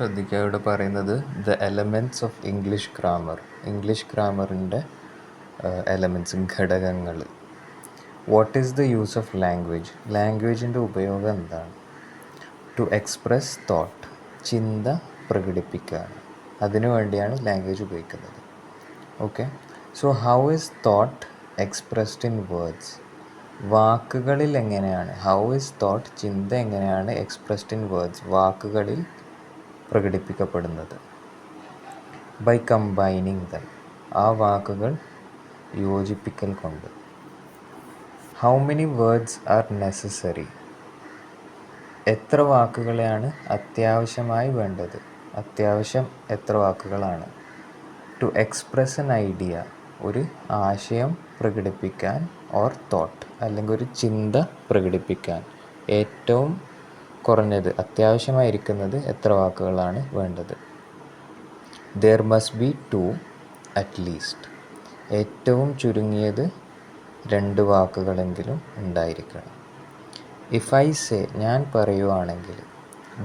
ശ്രദ്ധിക്കുക, ഇവിടെ പറയുന്നത് the elements of English grammar. English ഗ്രാമറിൻ്റെ എലമെൻറ്റ്സ്, ഘടകങ്ങൾ. What is the use of language? ലാംഗ്വേജിൻ്റെ ഉപയോഗം എന്താണ്? ടു എക്സ്പ്രസ് തോട്ട്, ചിന്ത പ്രകടിപ്പിക്കാൻ. അതിനു വേണ്ടിയാണ് ലാംഗ്വേജ് ഉപയോഗിക്കുന്നത്. Okay, so how is thought expressed in words? വാക്കുകളിൽ എങ്ങനെയാണ്? ഹൗ ഈസ് തോട്ട്, ചിന്ത എങ്ങനെയാണ് എക്സ്പ്രസ്ഡ് ഇൻ വേർഡ്സ്, വാക്കുകളിൽ പ്രകടിപ്പിക്കപ്പെടുന്നത്? ബൈ കമ്പൈനിങ് ദം, ആ വാക്കുകൾ യോജിപ്പിക്കൽ കൊണ്ട്. How many words are necessary? എത്ര വാക്കുകളെയാണ് അത്യാവശ്യമായി വേണ്ടത്? അത്യാവശ്യം എത്ര വാക്കുകളാണ്? ടു എക്സ്പ്രസ് എൻ ഐഡിയ, ഒരു ആശയം പ്രകടിപ്പിക്കാൻ, ഓർ തോട്ട്, അല്ലെങ്കിൽ ഒരു ചിന്ത പ്രകടിപ്പിക്കാൻ ഏറ്റവും കുറഞ്ഞത്, അത്യാവശ്യമായിരിക്കുന്നത് എത്ര വാക്കുകളാണ് വേണ്ടത്? There must B 2 at least, ഏറ്റവും ചുരുങ്ങിയത് 2 വാക്കുകളെങ്കിലും ഉണ്ടായിരിക്കണം. ഇഫ് ഐ സേ, ഞാൻ പറയുകയാണെങ്കിൽ,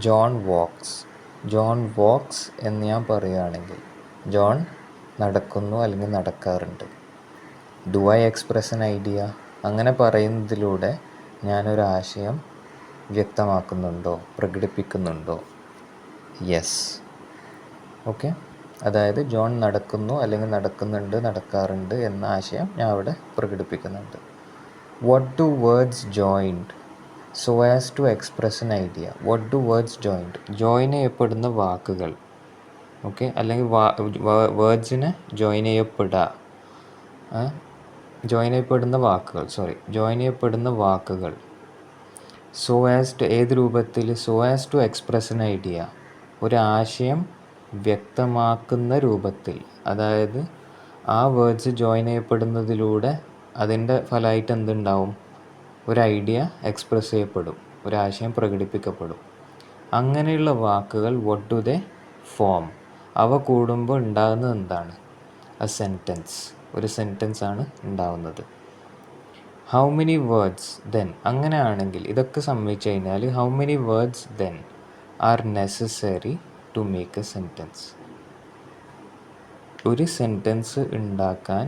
ജോൺ വാക്സ്, ജോൺ വാക്സ് എന്ന് ഞാൻ പറയുകയാണെങ്കിൽ, ജോൺ നടക്കുന്നു അല്ലെങ്കിൽ നടക്കാറുണ്ട്. Do I express an idea? അങ്ങനെ പറയുന്നതിലൂടെ ഞാനൊരാശയം വ്യക്തമാക്കുന്നുണ്ടോ, പ്രകടിപ്പിക്കുന്നുണ്ടോ? യെസ്. ഓക്കെ, അതായത് ജോൺ നടക്കുന്നു അല്ലെങ്കിൽ നടക്കുന്നുണ്ട്, നടക്കാറുണ്ട് എന്ന ആശയം ഞാൻ അവിടെ പ്രകടിപ്പിക്കുന്നുണ്ട്. What do words joined so as to express an idea? What do words joined, join ചെയ്യപ്പെടുന്ന വാക്കുകൾ, ഓക്കെ, അല്ലെങ്കിൽ വേർഡ്സിനെ ജോയിൻ ചെയ്യപ്പെടുന്ന വാക്കുകൾ. സോ ആസ് ടു, ഏത് രൂപത്തിൽ? So as to express an idea, ഒരു ആശയം വ്യക്തമാക്കുന്ന രൂപത്തിൽ. അതായത് ആ വേർഡ്സ് ജോയിൻ ചെയ്യപ്പെടുന്നതിലൂടെ അതിൻ്റെ ഫലമായിട്ട് എന്തുണ്ടാവും? ഒരു ഐഡിയ എക്സ്പ്രസ് ചെയ്യപ്പെടും, ഒരാശയം പ്രകടിപ്പിക്കപ്പെടും. അങ്ങനെയുള്ള വാക്കുകൾ വാട്ട് ഡു ദേ ഫോം? അവ കൂടുമ്പോൾ ഉണ്ടാകുന്നത് എന്താണ്? എ സെൻറ്റൻസ്, ഒരു സെൻറ്റൻസാണ് ഉണ്ടാവുന്നത്. ഹൗ മെനി വേർഡ്സ് ദെൻ, അങ്ങനെയാണെങ്കിൽ ഇതൊക്കെ സമ്മതിച്ചു കഴിഞ്ഞാൽ how many words then are necessary to make a sentence? ഒരു സെൻറ്റൻസ് ഉണ്ടാക്കാൻ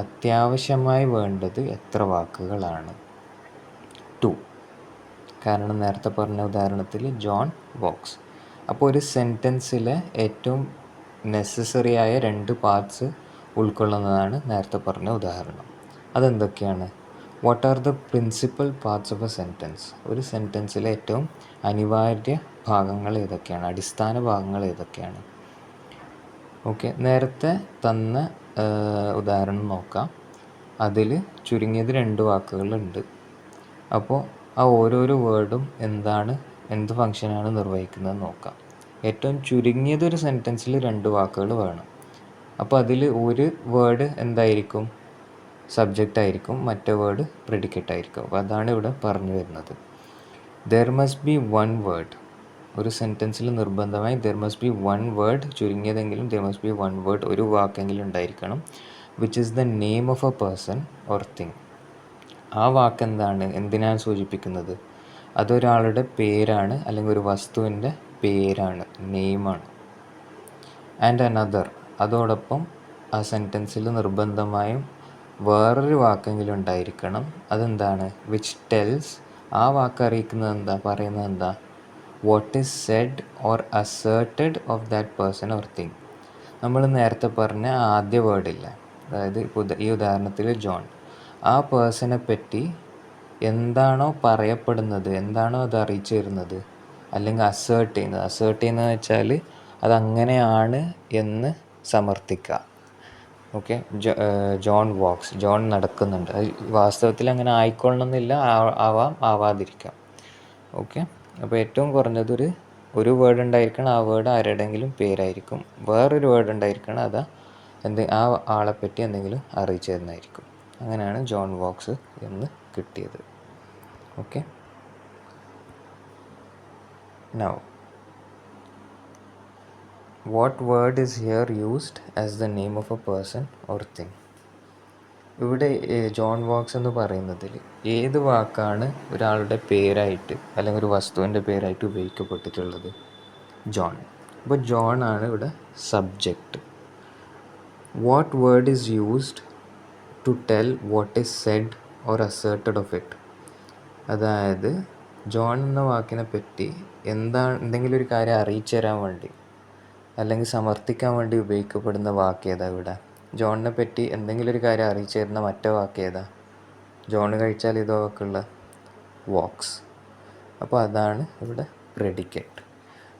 അത്യാവശ്യമായി വേണ്ടത് എത്ര വാക്കുകളാണ്? 2. കാരണം നേരത്തെ പറഞ്ഞ ഉദാഹരണത്തിൽ ജോൺ വാക്സ്. അപ്പോൾ ഒരു സെൻറ്റൻസിലെ ഏറ്റവും നെസസറി ആയ 2 പാർട്സ് ഉൾക്കൊള്ളുന്നതാണ് നേരത്തെ പറഞ്ഞ ഉദാഹരണം. അതെന്തൊക്കെയാണ്? What are the principal parts of a sentence? ഒരു സെൻറ്റൻസിലെ ഏറ്റവും അനിവാര്യ ഭാഗങ്ങൾ ഏതൊക്കെയാണ്? അടിസ്ഥാന ഭാഗങ്ങൾ ഏതൊക്കെയാണ്? ഓക്കെ, നേരത്തെ തന്ന ഉദാഹരണം നോക്കാം. അതിൽ ചുരുങ്ങിയത് 2 വാക്കുകളുണ്ട്. അപ്പോൾ ആ ഓരോരോ വേർഡും എന്ത് ഫങ്ഷനാണ് നിർവഹിക്കുന്നത് നോക്കാം. ഏറ്റവും ചുരുങ്ങിയത് ഒരു സെൻറ്റൻസിൽ 2 വാക്കുകൾ വേണം. അപ്പോൾ അതിൽ ഒരു വേർഡ് എന്തായിരിക്കും? സബ്ജക്റ്റ് ആയിരിക്കും, മറ്റേ വേർഡ് പ്രെഡിക്കേറ്റ് ആയിരിക്കും. അപ്പോൾ അതാണ് ഇവിടെ പറഞ്ഞു വരുന്നത്. ദർ മസ്റ്റ് ബി 1 വേർഡ്, ഒരു സെൻറ്റൻസിൽ നിർബന്ധമായി ദർ മസ്റ്റ് ബി 1 വേർഡ്, ചുരുങ്ങിയതെങ്കിലും ദർ മസ്റ്റ് ബി 1 വേർഡ്, ഒരു വാക്കെങ്കിലും ഉണ്ടായിരിക്കണം. Which is the name of a person or thing. ആ വാക്ക് എന്തിനാണ് സൂചിപ്പിക്കുന്നത്? അതൊരാളുടെ പേരാണ്, അല്ലെങ്കിൽ ഒരു വസ്തുവിൻ്റെ പേരാണ്, നെയിമാണ്. ആൻഡ് അനദർ, അതോടൊപ്പം ആ സെൻറ്റൻസിൽ നിർബന്ധമായും വേറൊരു വാക്കെങ്കിലും ഉണ്ടായിരിക്കണം. അതെന്താണ്? വിച്ച് ടെൽസ്, ആ വാക്ക് അറിയിക്കുന്നത് പറയുന്നത് എന്താ? What is said or asserted of that person or thing. നമ്മൾ നേരത്തെ പറഞ്ഞ ആദ്യ വേർഡില്ല, അതായത് ഈ ഉദാഹരണത്തിൽ ജോൺ, ആ പേഴ്സണെ പറ്റി എന്താണോ പറയപ്പെടുന്നത്, എന്താണോ അത് അറിയിച്ചു തരുന്നത്, അല്ലെങ്കിൽ അസേർട്ട് ചെയ്യുന്നത് വെച്ചാൽ അതങ്ങനെയാണ് എന്ന് സമർത്ഥിക്കുക. ഓക്കെ, ജോൺ വാക്സ്, ജോൺ നടക്കുന്നുണ്ട്. വാസ്തവത്തിൽ അങ്ങനെ ആയിക്കൊള്ളണമെന്നില്ല, ആവാതിരിക്കാം. ഓക്കെ, അപ്പോൾ ഏറ്റവും കുറഞ്ഞത് ഒരു വേർഡ് ഉണ്ടായിരിക്കണം. ആ വേർഡ് ആരുടെയെങ്കിലും പേരായിരിക്കും. വേറൊരു വേർഡ് ഉണ്ടായിരിക്കണം, ആ ആളെപ്പറ്റി എന്തെങ്കിലും അറിയിച്ചു തരുന്നതായിരിക്കും. അങ്ങനെയാണ് ജോൺ വാക്സ് എന്ന് കിട്ടിയത്. Okay, now what word is here used as the name of a person or thing? ഇവിടെ ജോൺ വാക്സ് എന്ന് പറയുന്നതിൽ ഏത് വാക്കാണ് ഒരാളുടെ പേരായിട്ട് അല്ലെങ്കിൽ ഒരു വസ്തുവിൻ്റെ പേരായിട്ട് ഉപയോഗിക്കപ്പെട്ടിട്ടുള്ളത്? ജോൺ. അപ്പോൾ ജോൺ ആണ് ഇവിടെ subject. What word is used to tell what is said or asserted of it. അതായത് ജോൺ എന്ന വാക്കിനെ പറ്റി എന്തെങ്കിലും ഒരു കാര്യം അറിയിച്ചു തരാൻ വേണ്ടി അല്ലെങ്കിൽ സമർത്ഥിക്കാൻ വേണ്ടി ഉപയോഗിക്കപ്പെടുന്ന വാക്ക് ഏതാ ഇവിടെ? ജോണിനെ പറ്റി എന്തെങ്കിലും ഒരു കാര്യം അറിയിച്ചു തരുന്ന മറ്റേ വാക്ക് ഏതാ? ജോൺ കഴിച്ചാൽ ഇതൊക്കെ ഉള്ള വാക്സ്. അപ്പോൾ അതാണ് ഇവിടെ പ്രെഡിക്കേറ്റ്.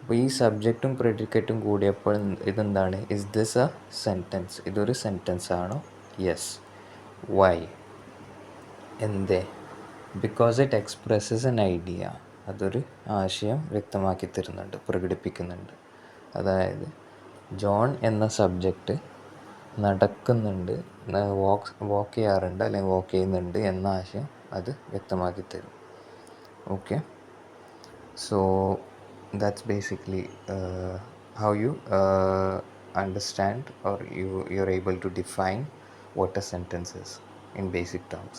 അപ്പോൾ ഈ സബ്ജക്റ്റും പ്രെഡിക്കേറ്റും കൂടിയപ്പോൾ ഇതെന്താണ്? Is this a sentence? ഇതൊരു സെൻറ്റൻസ് ആണോ? യെസ്. വൈ? എന്തേ? Because it expresses an idea. അതൊരു ആശയം വ്യക്തമാക്കി തരുന്നുണ്ട്, പ്രകടിപ്പിക്കുന്നുണ്ട്. അതായത് ജോൺ എന്ന സബ്ജക്റ്റ് നടക്കുന്നുണ്ട്, വാക്ക് ചെയ്യാറുണ്ട് അല്ലെങ്കിൽ വാക്ക് ചെയ്യുന്നുണ്ട് എന്ന ആശയം അത് വ്യക്തമാക്കി തരും. Okay, so that's basically how you understand or you're able to define what a sentence is in basic terms.